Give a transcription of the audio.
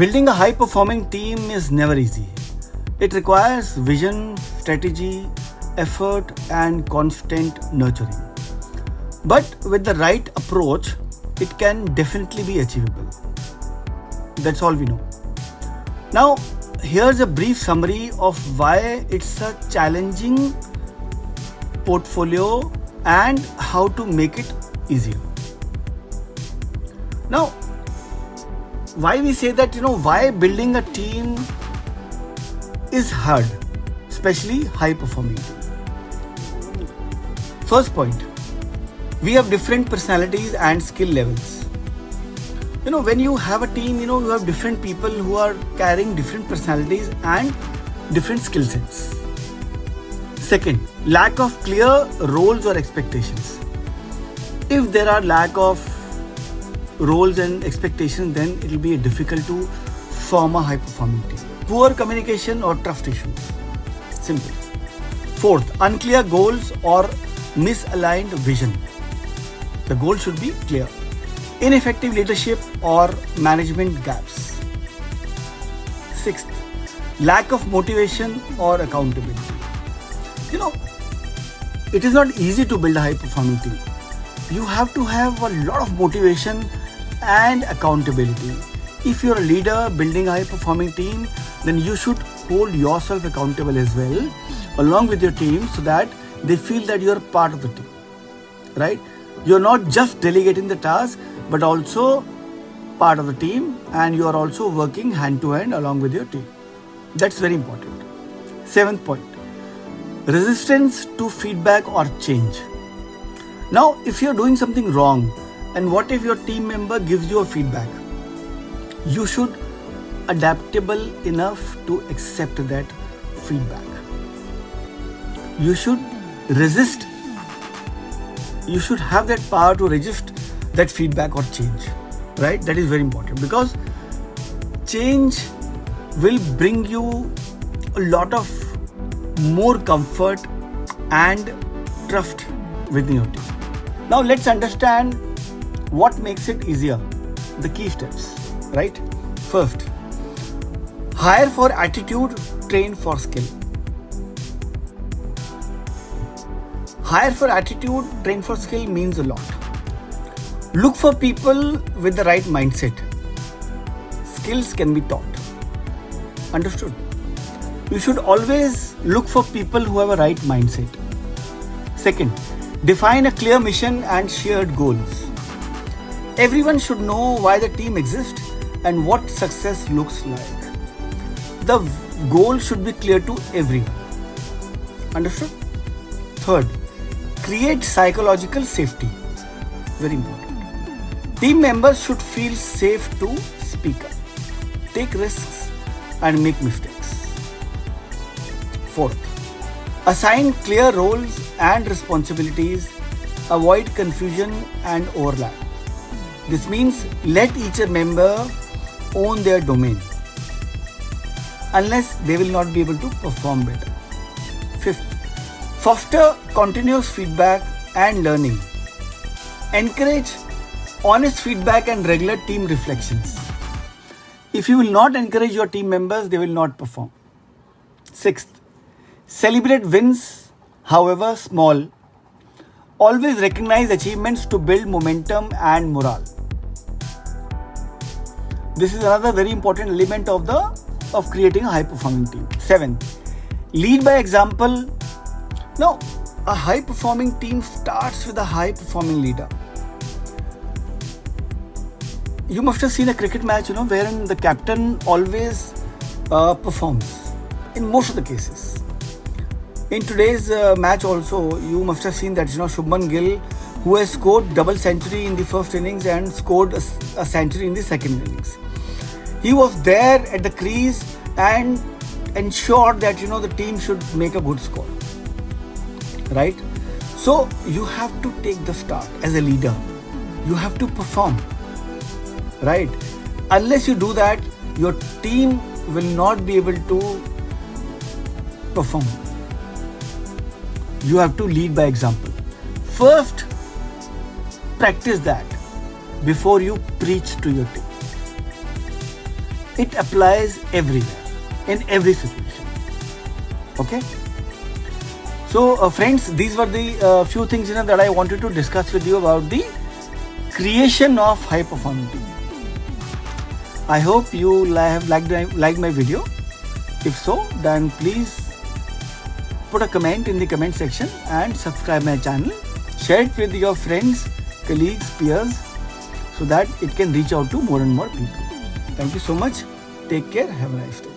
Building a high performing team is never easy. It requires vision, strategy, effort, and constant nurturing. But with the right approach, it can definitely be achievable. That's all we know. Now, here's a brief summary of why it's a challenging portfolio and how to make it easier. Now, why we say that, why building a team is hard, especially high performing team. First point, we have different personalities and skill levels. When you have a team, you have different people who are carrying different personalities and different skill sets. Second, lack of clear roles or expectations. If there are lack of roles and expectations, then it will be difficult to form a high performing team. Poor communication or trust issues. Simple. Fourth, unclear goals or misaligned vision. The goal should be clear. Ineffective leadership or management gaps. Sixth, lack of motivation or accountability. It is not easy to build a high performing team. You have to have a lot of motivation and accountability. If you're a leader building a high performing team, then you should hold yourself accountable as well along with your team so that they feel that you're part of the team, right? You're not just delegating the task but also part of the team, and you are also working hand to hand along with your team. That's very important. Seventh point, resistance to feedback or change. Now, if you're doing something wrong, and what if your team member gives you a feedback? You should adaptable enough to accept that feedback. You should resist. You should have that power to resist that feedback or change, right? That is very important because change will bring you a lot of more comfort and trust within your team. Now let's understand what makes it easier, the key steps, right? First, hire for attitude, train for skill. Hire for attitude, train for skill means a lot. Look for people with the right mindset. Skills can be taught. Understood? You should always look for people who have a right mindset. Second, define a clear mission and shared goals. Everyone should know why the team exists and what success looks like. The goal should be clear to everyone. Understood? Third, create psychological safety. Very important. Team members should feel safe to speak up, take risks, and make mistakes. Fourth, assign clear roles and responsibilities, avoid confusion and overlap. This means let each member own their domain, unless they will not be able to perform better. Fifth, foster continuous feedback and learning. Encourage honest feedback and regular team reflections. If you will not encourage your team members, they will not perform. Sixth, celebrate wins, however small. Always recognize achievements to build momentum and morale. This is another very important element of creating a high-performing team. Seventh, lead by example. Now, a high-performing team starts with a high-performing leader. You must have seen a cricket match, wherein the captain always performs in most of the cases. In today's match also, you must have seen that, Shubman Gill, who has scored double century in the first innings and scored a century in the second innings. He was there at the crease and ensured that, the team should make a good score. Right? So, you have to take the start as a leader. You have to perform. Right? Unless you do that, your team will not be able to perform. You have to lead by example. First, practice that before you preach to your team. it applies everywhere, in every situation. Okay. So friends, these were the few things that I wanted to discuss with you about the creation of high performing team. I hope you have liked my video. If so, then please put a comment in the comment section and subscribe my channel. Share it with your friends, colleagues, peers, so that it can reach out to more and more people. Thank you so much. Take care. Have a nice day.